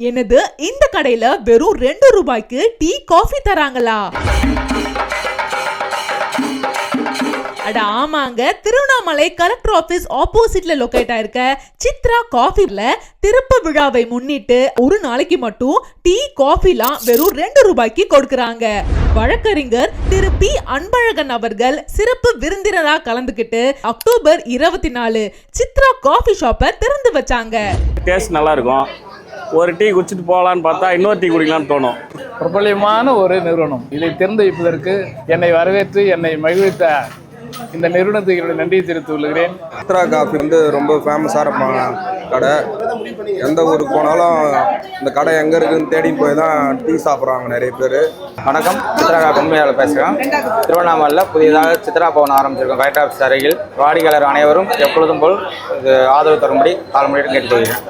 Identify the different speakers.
Speaker 1: என்னது இந்த கடையில வெறும் 2 ரூபாய்க்கு டீ காஃபி தராங்களா? அட ஆமாங்க, திருவண்ணாமலை கலெக்டர் ஆபீஸ் ஆப்போசிட்ல லொகேட் ஆயிருக்க சித்ரா காஃபில திறப்பு விழாவை முன்னிட்டு ஒரு நாளைக்கு மட்டும் டீ காஃபிலாம் வெறும் 2 ரூபாய்க்கு கொடுக்கறாங்க. வழக்கறிஞர் திரு பி அன்பழகன் அவர்கள் சிறப்பு விருந்தினரா கலந்துக்கிட்டு அக்டோபர் 24 சித்ரா காஃபி ஷாப்பை திறந்து வச்சாங்க.
Speaker 2: டேஸ்ட் நல்லா இருக்கும். ஒரு டீ குடிச்சிட்டு போகலான்னு பார்த்தா இன்னொரு டீ குடிக்கலான்னு தோணும்.
Speaker 3: பிரபலமான ஒரு நிறுவனம். இதை திறந்து வைப்பதற்கு என்னை வரவேற்று என்னை மகிழ்வித்த இந்த நிறுவனத்துக்கு என்னுடைய நன்றியை தெரிவித்துக் கொள்கிறேன்.
Speaker 4: சித்ரா காஃபி ரொம்ப ஃபேமஸான கடை. எந்த ஊருக்கு போனாலும் இந்த கடை எங்கே இருக்குதுன்னு தேடி போய் தான் டீ சாப்பிட்றாங்க நிறைய பேர்.
Speaker 5: வணக்கம், சித்ரா காஃபி உண்மையாளர் பேசுகிறேன். திருவண்ணாமலையில் புதியதாக சித்ரா பவன் ஆரம்பிச்சிருக்கோம். கலெக்டர் ஆஃபீஸ் அருகில் வாடிக்கையாளர் அனைவரும் எப்பொழுதும் போல் இது ஆதரவு தரும்படி காலமுறையிட்டு கேட்டுக்கொள்கிறேன்.